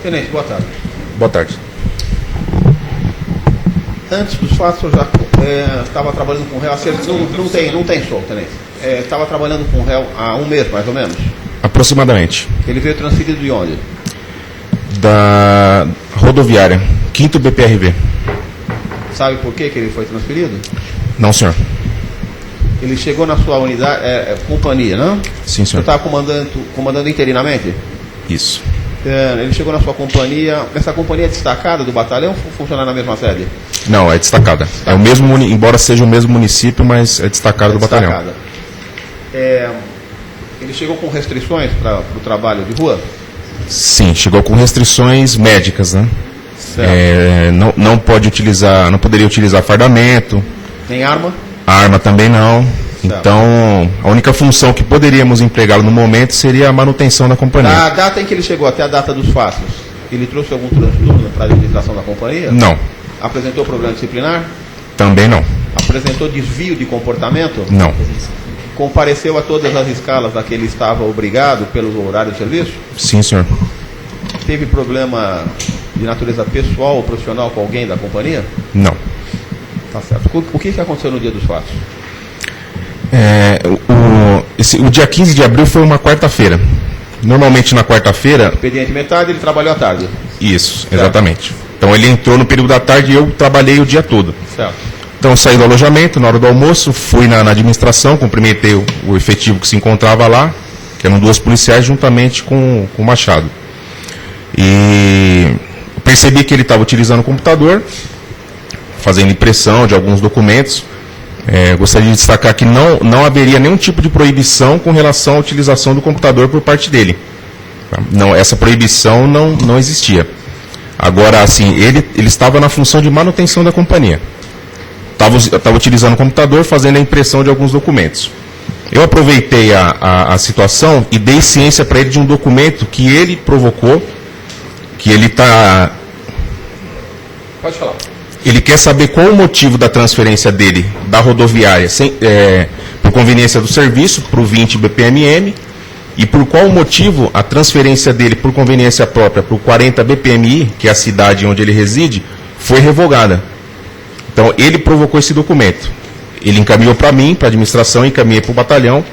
Tenente, boa tarde. Boa tarde. Antes dos fatos, eu já estava trabalhando com o réu. Não tem show, tenente. Estava trabalhando com o réu há um mês, mais ou menos. Aproximadamente. Ele veio transferido de onde? Da rodoviária, 5º BPRV. Sabe por que ele foi transferido? Não, senhor. Ele chegou na sua unidade, companhia, não? Sim, Você senhor. estava comandando interinamente? Isso. Ele chegou na sua companhia. Essa companhia é destacada do batalhão ou funciona na mesma sede? Não, é destacada. É o mesmo, embora seja o mesmo município, mas é destacado do batalhão. Ele chegou com restrições para o trabalho de rua? Sim, chegou com restrições médicas, né? Não poderia utilizar fardamento. Nem arma? Arma também não. Certo. Então, a única função que poderíamos empregá-lo no momento seria a manutenção da companhia. A data em que ele chegou até a data dos fatos, ele trouxe algum transtorno para a administração da companhia? Não. Apresentou problema disciplinar? Também não. Apresentou desvio de comportamento? Não. Compareceu a todas as escalas a que ele estava obrigado pelo horário de serviço? Sim, senhor. Teve problema de natureza pessoal ou profissional com alguém da companhia? Não. Tá certo. O que aconteceu no dia dos fatos? O dia 15 de abril foi uma quarta-feira. Normalmente na quarta-feira... Expediente metade, ele trabalhou à tarde? Isso, exatamente. Então ele entrou no período da tarde e eu trabalhei o dia todo. Certo. Então eu saí do alojamento na hora do almoço, fui na administração, cumprimentei o efetivo que se encontrava lá, que eram 2 policiais juntamente com o Machado. E percebi que ele estava utilizando o computador, fazendo impressão de alguns documentos. Gostaria de destacar que não haveria nenhum tipo de proibição com relação à utilização do computador por parte dele. Não, essa proibição não existia. Agora, assim, ele estava na função de manutenção da companhia. Estava utilizando o computador, fazendo a impressão de alguns documentos. Eu aproveitei a situação e dei ciência para ele de um documento que ele provocou, que ele está... Pode falar. Ele quer saber qual o motivo da transferência dele da rodoviária por conveniência do serviço para o 20 BPMM e por qual motivo a transferência dele por conveniência própria para o 40 BPMI, que é a cidade onde ele reside, foi revogada. Então ele provocou esse documento. Ele encaminhou para mim, para a administração, encaminhei para o batalhão.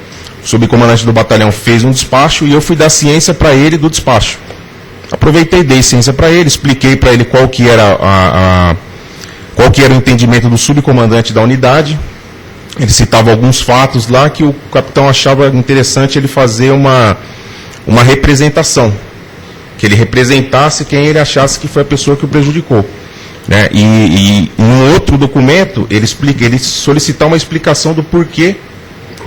O subcomandante do batalhão fez um despacho e eu fui dar ciência para ele do despacho. Aproveitei, dei ciência para ele, expliquei para ele qual que era o entendimento do subcomandante da unidade. Ele citava alguns fatos lá que o capitão achava interessante ele fazer uma representação, que ele representasse quem ele achasse que foi a pessoa que o prejudicou. Né? E em um outro documento, ele solicitar uma explicação do porquê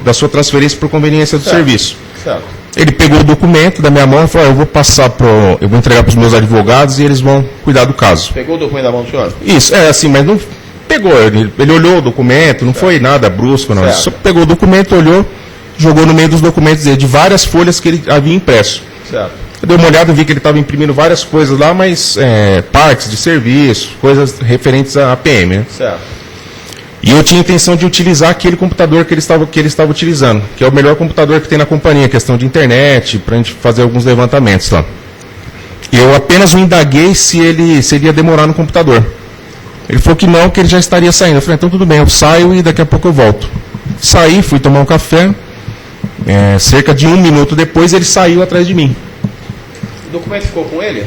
da sua transferência por conveniência do serviço. Certo. Ele pegou o documento da minha mão e falou, eu vou entregar para os meus advogados e eles vão cuidar do caso. Pegou o documento da mão do senhor? Isso, assim, mas não pegou, ele olhou o documento, não foi nada brusco, não. Ele só pegou o documento, olhou, jogou no meio dos documentos dele, de várias folhas que ele havia impresso. Certo. Eu dei uma olhada, vi que ele estava imprimindo várias coisas lá, mas partes de serviço, coisas referentes à PM, né? Certo. E eu tinha intenção de utilizar aquele computador que ele estava utilizando, que é o melhor computador que tem na companhia, questão de internet, para a gente fazer alguns levantamentos lá. Eu apenas o indaguei se ele ia demorar no computador. Ele falou que não, que ele já estaria saindo. Eu falei, então tudo bem, eu saio e daqui a pouco eu volto. Saí, fui tomar um café, cerca de 1 minuto depois ele saiu atrás de mim. O documento ficou com ele?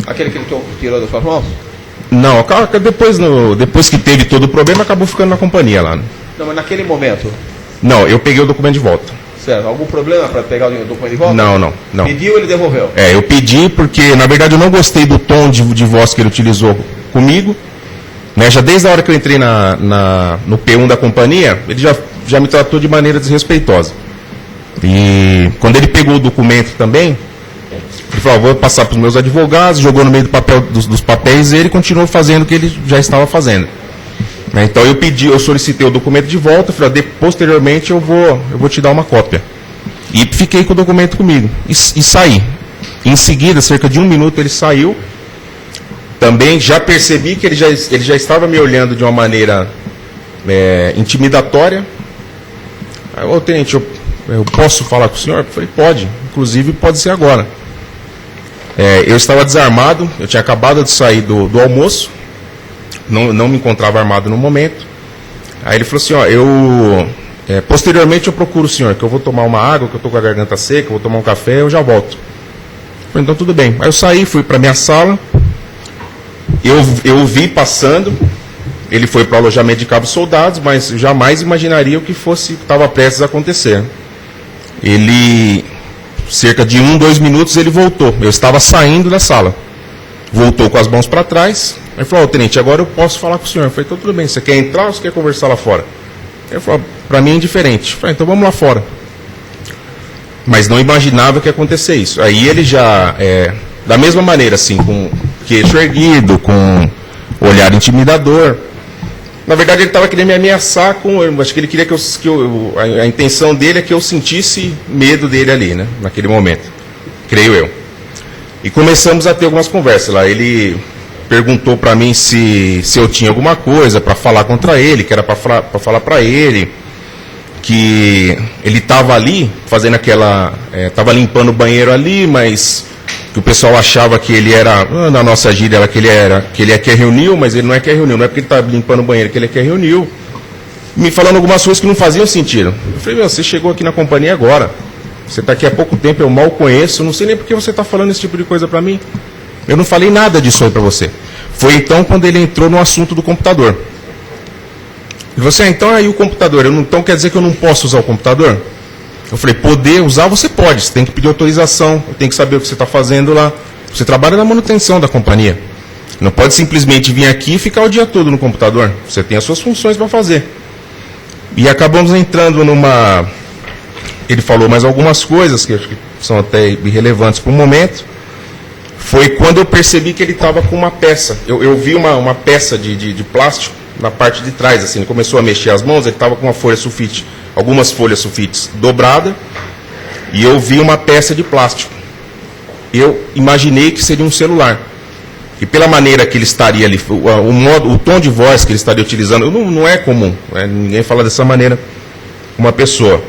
Aquele que ele tirou das suas mãos? Não, depois que teve todo o problema, acabou ficando na companhia lá. Né? Não, mas naquele momento... Não, eu peguei o documento de volta. Certo. Algum problema para pegar o documento de volta? Não. Pediu, ele devolveu? Eu pedi porque, na verdade, eu não gostei do tom de voz que ele utilizou comigo. Né? Já desde a hora que eu entrei no P1 da companhia, ele já me tratou de maneira desrespeitosa. E quando ele pegou o documento também... Ele falou, vou passar para os meus advogados, jogou no meio dos papéis e ele continuou fazendo o que ele já estava fazendo. Então eu solicitei o documento de volta, falei, posteriormente eu vou te dar uma cópia. E fiquei com o documento comigo. E saí. Em seguida, cerca de 1 minuto, ele saiu. Também já percebi que ele já estava me olhando de uma maneira intimidatória. Aí, ô tenente, eu posso falar com o senhor? Eu falei, pode. Inclusive, pode ser agora. Eu estava desarmado, eu tinha acabado de sair do almoço, não me encontrava armado no momento. Aí ele falou assim, posteriormente eu procuro o senhor, que eu vou tomar uma água, que eu estou com a garganta seca, eu vou tomar um café, eu já volto. Eu falei, então tudo bem. Aí eu saí, fui para minha sala, eu o vi passando, ele foi para o alojamento de cabos soldados, mas jamais imaginaria o que estava prestes a acontecer. Ele, cerca de 2 minutos, ele voltou. Eu estava saindo da sala. Voltou com as mãos para trás. Aí falou, tenente, agora eu posso falar com o senhor. Eu falei, então tudo bem, você quer entrar ou você quer conversar lá fora? Ele falou, para mim é indiferente. Eu falei, então vamos lá fora. Mas não imaginava que ia acontecer isso. Aí ele já, da mesma maneira, assim, com queixo erguido, com olhar intimidador. Na verdade, ele estava querendo me ameaçar acho que ele queria a intenção dele é que eu sentisse medo dele ali, né? Naquele momento. Creio eu. E começamos a ter algumas conversas lá. Ele perguntou para mim se eu tinha alguma coisa para falar contra ele, que era para falar para ele, que ele estava ali, fazendo estava limpando o banheiro ali, mas que o pessoal achava que ele era, na nossa gíria, que ele é QRU, mas ele não é QRU, não é porque ele está limpando o banheiro que ele é QRU, me falando algumas coisas que não faziam sentido. Eu falei, você chegou aqui na companhia agora, você está aqui há pouco tempo, eu mal conheço, não sei nem por que você está falando esse tipo de coisa para mim. Eu não falei nada disso aí para você. Foi então quando ele entrou no assunto do computador. E você, então aí o computador, então quer dizer que eu não posso usar o computador? Eu falei, poder usar você pode, você tem que pedir autorização, tem que saber o que você está fazendo lá. Você trabalha na manutenção da companhia. Não pode simplesmente vir aqui e ficar o dia todo no computador. Você tem as suas funções para fazer. E acabamos entrando numa... Ele falou mais algumas coisas que acho que são até irrelevantes para o momento. Foi quando eu percebi que ele estava com uma peça. Eu vi uma peça de plástico na parte de trás, assim. Ele começou a mexer as mãos, ele estava com uma folha sulfite, algumas folhas sulfites dobrada, e eu vi uma peça de plástico. Eu imaginei que seria um celular. E pela maneira que ele estaria ali, o tom de voz que ele estaria utilizando, não é comum, né? Ninguém fala dessa maneira com uma pessoa.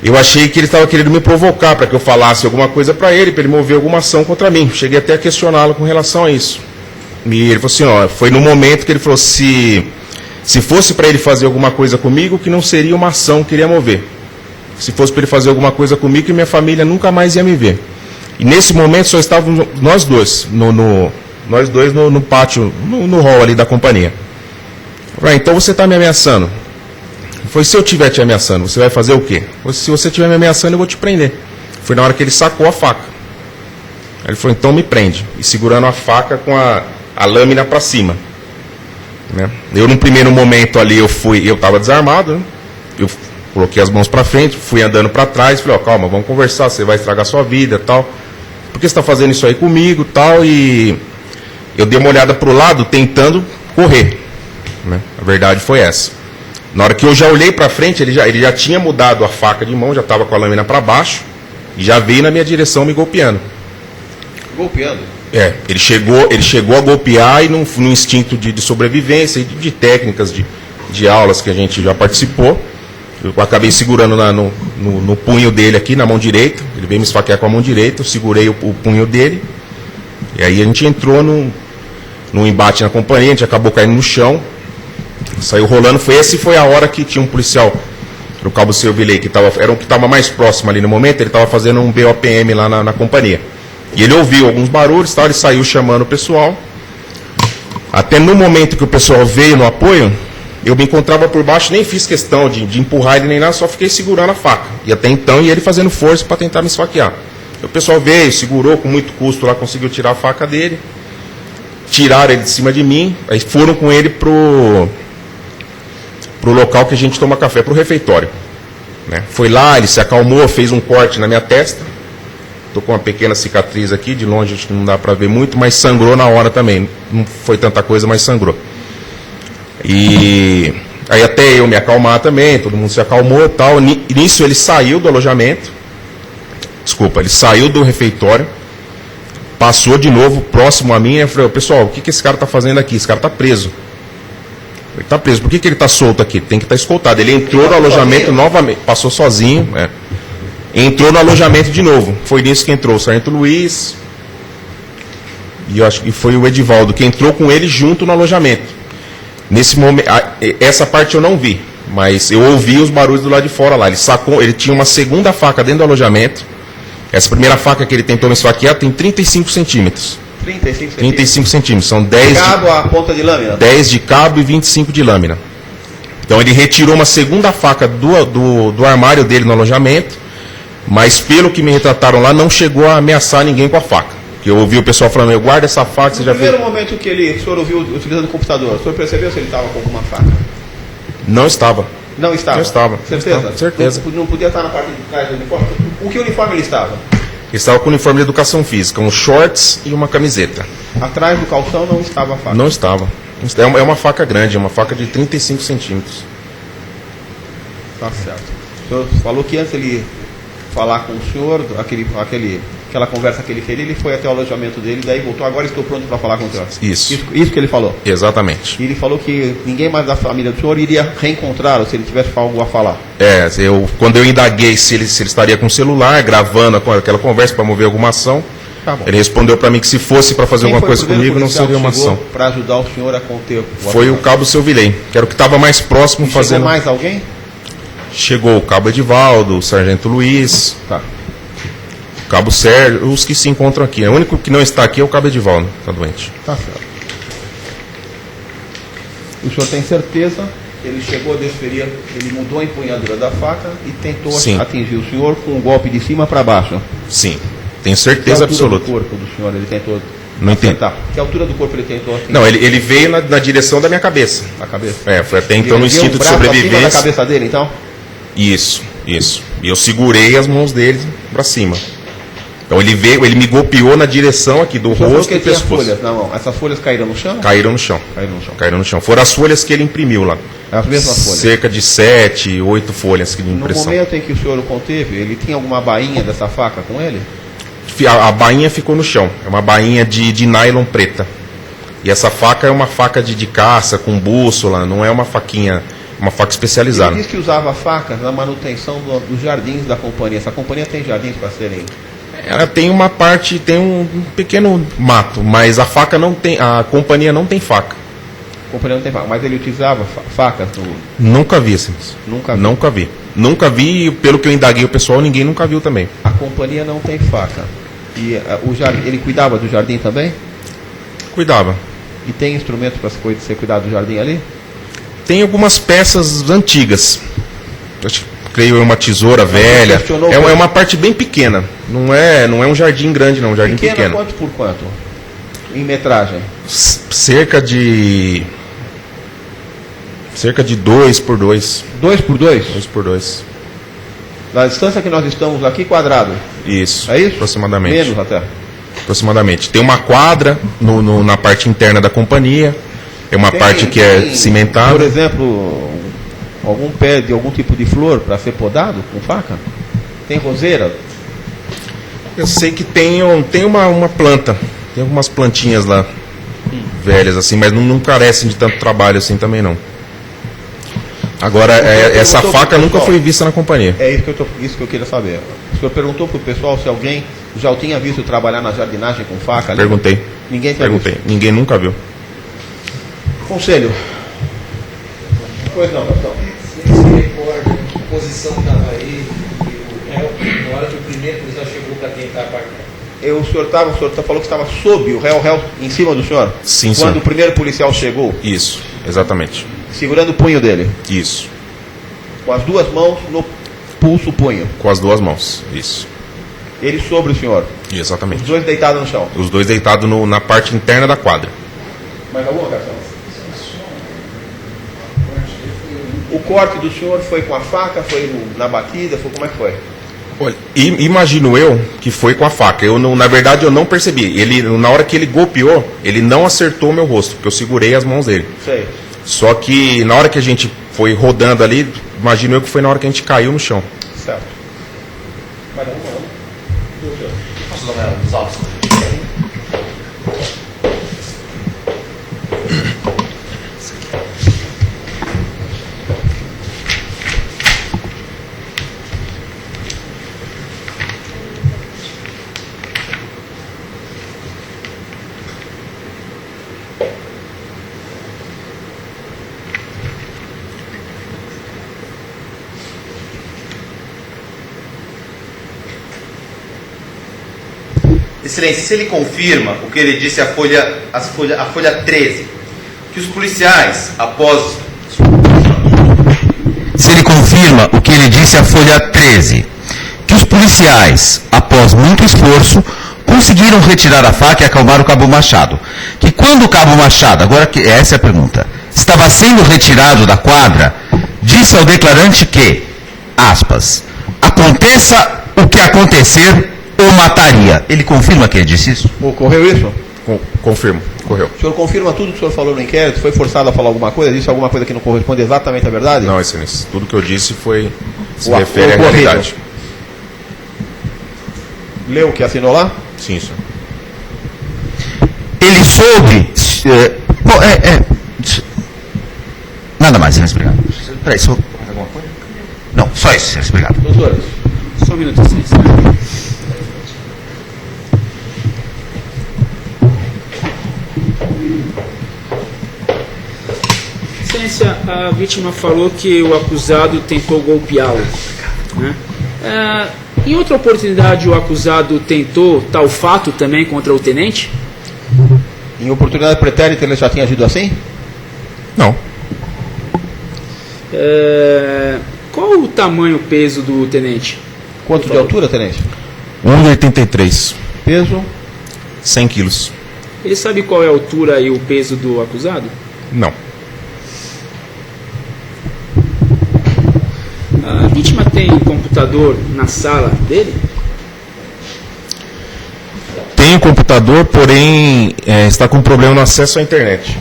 Eu achei que ele estava querendo me provocar para que eu falasse alguma coisa para ele mover alguma ação contra mim. Cheguei até a questioná-lo com relação a isso. E ele falou assim, foi no momento que ele falou, se fosse para ele fazer alguma coisa comigo, que não seria uma ação que ele ia mover. Se fosse para ele fazer alguma coisa comigo, que minha família nunca mais ia me ver. E nesse momento só estávamos nós dois, no pátio, no hall ali da companhia. Então você está me ameaçando. Foi, se eu estiver te ameaçando, você vai fazer o quê? Se você estiver me ameaçando, eu vou te prender. Foi na hora que ele sacou a faca. Aí ele falou, então me prende. E segurando a faca com a lâmina para cima. Né? Eu, num primeiro momento ali, eu estava desarmado, né? Eu coloquei as mãos para frente, fui andando para trás, falei, calma, vamos conversar, você vai estragar a sua vida, tal. Por que você está fazendo isso aí comigo, tal? E eu dei uma olhada para o lado, tentando correr. Né? A verdade foi essa. Na hora que eu já olhei para frente, ele já tinha mudado a faca de mão, já estava com a lâmina para baixo, e já veio na minha direção me golpeando. Golpeando? Ele chegou a golpear e num instinto de sobrevivência e de técnicas de aulas que a gente já participou. Eu acabei segurando no punho dele aqui, na mão direita. Ele veio me esfaquear com a mão direita, eu segurei o punho dele. E aí a gente entrou num embate na companhia, a gente acabou caindo no chão. Saiu rolando, foi a hora que tinha um policial no Cabo Servilei, era o que estava mais próximo ali no momento, ele estava fazendo um BOPM lá na companhia. E ele ouviu alguns barulhos, tal, ele saiu chamando o pessoal. Até no momento que o pessoal veio no apoio, eu me encontrava por baixo, nem fiz questão de empurrar ele nem nada, só fiquei segurando a faca. E até então, ele fazendo força para tentar me esfaquear. O pessoal veio, segurou, com muito custo lá, conseguiu tirar a faca dele. Tiraram ele de cima de mim, aí foram com ele pro local que a gente toma café, pro refeitório. Né? Foi lá, ele se acalmou, fez um corte na minha testa. Estou com uma pequena cicatriz aqui, de longe acho que não dá para ver muito, mas sangrou na hora também. Não foi tanta coisa, mas sangrou. E aí até eu me acalmar também, todo mundo se acalmou e tal. Nisso ele saiu do alojamento, ele saiu do refeitório, passou de novo próximo a mim e falou, pessoal, o que esse cara está fazendo aqui? Esse cara está preso. Ele está preso, por que ele está solto aqui? Tem que estar escoltado. Ele entrou no alojamento novamente, passou sozinho, entrou no alojamento de novo. Foi nisso que entrou o sargento Luiz, E eu acho que foi o Edivaldo que entrou com ele junto no alojamento. Nesse momento, essa parte eu não vi, mas eu ouvi os barulhos do lado de fora lá. Ele sacou, ele tinha uma segunda faca dentro do alojamento. Essa primeira faca que ele tentou me esfaquear tem 35 centímetros. 35 centímetros, são 10 cabo a ponta de lâmina. 10 de cabo e 25 de lâmina. Então ele retirou uma segunda faca do armário dele no alojamento, mas pelo que me retrataram lá, não chegou a ameaçar ninguém com a faca. Eu ouvi o pessoal falando, eu guardo essa faca, você já viu? No primeiro momento que o senhor ouviu utilizando o computador, o senhor percebeu se ele estava com alguma faca? Não estava. Não estava? Não estava. Certeza? Não estava, certeza. Não podia estar na parte de trás do uniforme? O que uniforme ele estava? Ele estava com o uniforme de educação física, uns shorts e uma camiseta. Atrás do calção não estava a faca? Não estava. É uma faca grande, é uma faca de 35 centímetros. Tá certo. O senhor falou que antes ele falar com o senhor, aquela conversa que ele fez, ele foi até o alojamento dele, daí voltou, agora estou pronto para falar com o senhor. Isso que ele falou? Exatamente. E ele falou que ninguém mais da família do senhor iria reencontrá-lo se ele tivesse algo a falar. Quando eu indaguei se ele estaria com o celular, gravando aquela conversa para mover alguma ação, tá bom. Ele respondeu para mim que se fosse para fazer alguma coisa comigo, não seria uma ação. Para ajudar o senhor a conter Foi o cabo Silvilei, que era o que estava mais próximo fazendo. Chegou mais alguém? Chegou o cabo Edivaldo, o sargento Luiz, tá. O cabo Sérgio, os que se encontram aqui. O único que não está aqui é o cabo Edivaldo, está doente. Tá certo. O senhor tem certeza que ele chegou a desferir, ele mudou a empunhadura da faca e tentou atingir o senhor com um golpe de cima para baixo? Sim, tenho certeza absoluta. Que altura do corpo do senhor ele tentou não entendo. Que altura do corpo ele tentou atingir? Não, ele veio na direção da minha cabeça. A cabeça? Foi até então no instinto de sobrevivência. Na cabeça dele, então? Isso. E eu segurei as mãos dele para cima. Então ele veio, ele me golpeou na direção aqui do rosto e do pescoço. Folhas na mão. Essas folhas caíram no chão? Caíram no chão. Foram as folhas que ele imprimiu lá. As mesmas folhas? Cerca de 7, 8 folhas que de impressão. No momento em que o senhor o conteve, ele tinha alguma bainha dessa faca com ele? A bainha ficou no chão. É uma bainha de nylon preta. E essa faca é uma faca de caça, com bússola, não é uma faquinha, uma faca especializada. Ele disse que usava facas na manutenção dos jardins da companhia. Essa companhia tem jardins para serem... Ela tem uma parte, tem um pequeno mato, mas a faca não tem, a companhia não tem faca. A companhia não tem faca, mas ele utilizava facas? Nunca vi, sim. Nunca vi, e pelo que eu indaguei o pessoal, ninguém nunca viu também. A companhia não tem faca. E ele cuidava do jardim também? Cuidava. E tem instrumentos para ser cuidado do jardim ali? Tem algumas peças antigas. Creio uma tesoura velha. É uma parte bem pequena. Não é um jardim grande, não. Um jardim pequeno. Quanto por quanto? Em metragem? Cerca de 2 por 2. 2 por 2? 2 por 2. Na distância que nós estamos aqui, quadrado? Isso. É isso? Aproximadamente. Menos até? Aproximadamente. Tem uma quadra na parte interna da companhia. É uma parte que é cimentada. Por exemplo, algum pé de algum tipo de flor para ser podado com faca? Tem roseira? Eu sei que tem uma planta. Tem algumas plantinhas lá, velhas assim, mas não carecem de tanto trabalho assim também não. Agora, essa faca nunca foi vista na companhia. É isso que eu queria saber. O senhor perguntou para o pessoal se alguém já o tinha visto trabalhar na jardinagem com faca ali? Perguntei. Ninguém tinha visto? Ninguém nunca viu. Conselho. Pois não, Gastão. Você se recorda em que posição estava ele na hora que o primeiro policial chegou para tentar apartar? O senhor falou que estava sob o réu em cima do senhor? Sim, Quando o primeiro policial chegou? Isso, exatamente. Segurando o punho dele? Isso. Com as duas mãos no pulso, o punho? Com as duas mãos, isso. Ele sobre o senhor? Exatamente. Os dois deitados no chão? Os dois deitados na parte interna da quadra. Mais alguma questão? O corte do senhor foi com a faca, foi na batida, como é que foi? Olha, imagino eu que foi com a faca. Na verdade, eu não percebi. Na hora que ele golpeou, ele não acertou meu rosto, porque eu segurei as mãos dele. Sei. Só que na hora que a gente foi rodando ali, imagino eu que foi na hora que a gente caiu no chão. Certo. Mas não. Posso dar uns altos? Excelência, se ele confirma o que ele disse à folha 13, que os policiais, após... Se ele confirma o que ele disse à folha 13, que os policiais, após muito esforço, conseguiram retirar a faca e acalmar o Cabo Machado. Que quando o Cabo Machado, agora que essa é a pergunta, estava sendo retirado da quadra, disse ao declarante que, aspas, aconteça o que acontecer, o mataria. Ele confirma que ele disse isso? Ocorreu isso? Confirmo, ocorreu. O senhor confirma tudo que o senhor falou no inquérito? Foi forçado a falar alguma coisa? Disse alguma coisa que não corresponde exatamente à verdade? Não, excelência. Tudo que eu disse se O refere à ocorrido. realidade. Leu o que assinou lá? Sim, senhor. Ele soube... Nada mais, senhor, obrigado. Peraí, só... alguma coisa? Não, só isso, senhor, obrigado. Doutor, Só um minuto, excelência. Excelência, a vítima falou que o acusado tentou golpeá-lo, né? Em outra oportunidade, o acusado tentou tal fato também contra o tenente? em oportunidade pretérita ele já tinha agido assim? Não. Qual o tamanho, peso do tenente? Quanto de altura, tenente? 1,83. Peso? 100 quilos. Ele sabe qual é a altura e o peso do acusado? Não. A vítima tem computador na sala dele? Tem um computador, porém está com problema no acesso à internet.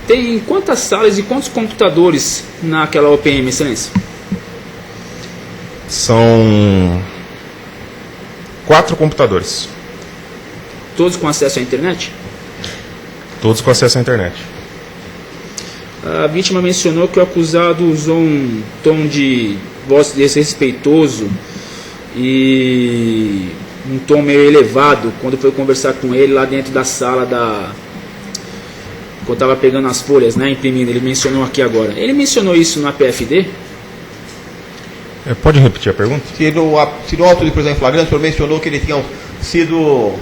Tem quantas salas e quantos computadores naquela OPM, excelência? São 4 computadores. Todos com acesso à internet? Todos com acesso à internet. A vítima mencionou que o acusado usou um tom de voz desrespeitoso e um tom meio elevado quando foi conversar com ele lá dentro da sala quando estava pegando as folhas, né, imprimindo. Ele mencionou aqui agora. Ele mencionou isso na PFD? Pode repetir a pergunta? Se no auto de prisão em flagrante o senhor mencionou que ele tinha sido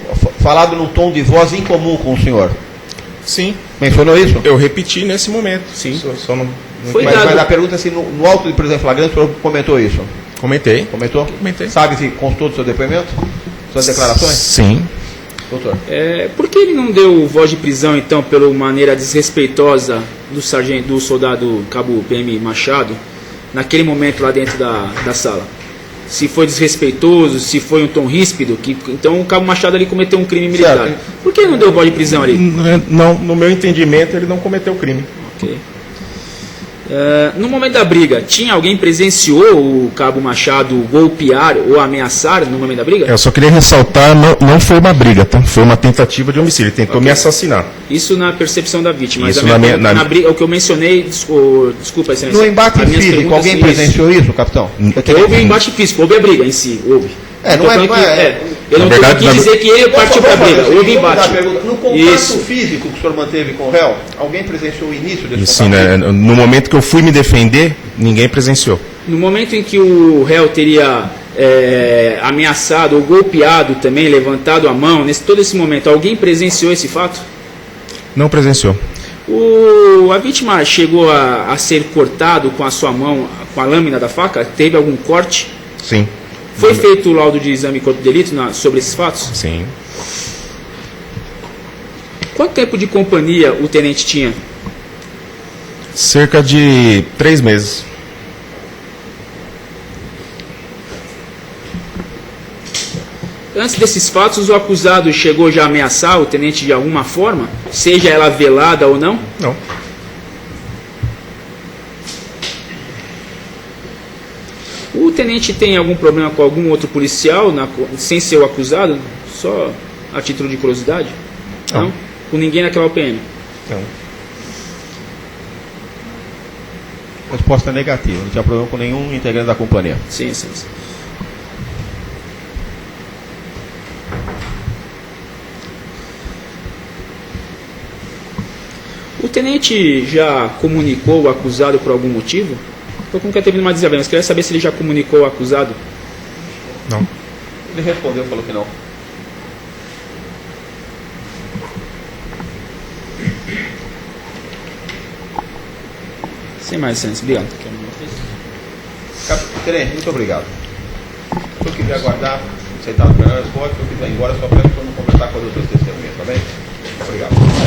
falado num tom de voz incomum com o senhor. Sim. Mencionou isso? Eu repeti nesse momento. Sim. Só não Foi Mas dado- a pergunta é se no auto de prisão em flagrante o senhor comentou isso. comentei. Comentou? Comentei. Sabe se constou do seu depoimento? Suas declarações? Sim. Doutor. Por que ele não deu voz de prisão, então, pela maneira desrespeitosa do soldado Cabo PM Machado, naquele momento lá dentro da sala? Se foi desrespeitoso, se foi um tom ríspido, então o Cabo Machado ali cometeu um crime militar. Certo. Por que ele não deu voz de prisão ali? Não, no meu entendimento, ele não cometeu crime. Ok. No momento da briga, tinha alguém presenciou o Cabo Machado golpear ou ameaçar no momento da briga? Eu só queria ressaltar, não foi uma briga, tá? Foi uma tentativa de homicídio. Ele tentou me assassinar. Isso na percepção da vítima. Mas Isso na briga, o que eu mencionei, desculpa, excelência. No embate as minhas físico, perguntas alguém são presenciou isso, capitão? Houve um embate físico, houve a briga em si, houve. É, não Tô é- falando não que- é- Eu não Na verdade, quis dizer que ele partiu para a briga, houve embate. No contato Isso. físico que o senhor manteve com o réu, alguém presenciou o início desse Sim, contato né? físico? No momento que eu fui me defender, ninguém presenciou. No momento em que o réu teria ameaçado ou golpeado também, levantado a mão, todo esse momento, alguém presenciou esse fato? Não presenciou. A vítima chegou a ser cortado com a sua mão, com a lâmina da faca? Teve algum corte? Sim. Foi feito o laudo de exame corpo de delito sobre esses fatos? Sim. Quanto tempo de companhia o tenente tinha? Cerca de 3 meses. Antes desses fatos, o acusado chegou já a ameaçar o tenente de alguma forma, seja ela velada ou não? Não. O tenente tem algum problema com algum outro policial, sem ser o acusado? Só a título de curiosidade? Não. Com ninguém naquela OPM? Não. Resposta negativa, não tinha problema com nenhum integrante da companhia. Sim, sim. tenente já comunicou o acusado por algum motivo? Estou com que teve uma desavença, queria saber se ele já comunicou o acusado. Não. Ele respondeu, falou que não. Sem mais, excelência. Obrigado. Tenente, muito obrigado. Se eu quiser aguardar, aceitar o melhor resposta, se eu quiser ir embora, só peço para não conversar com as outras testemunhas, tá bem? Obrigado.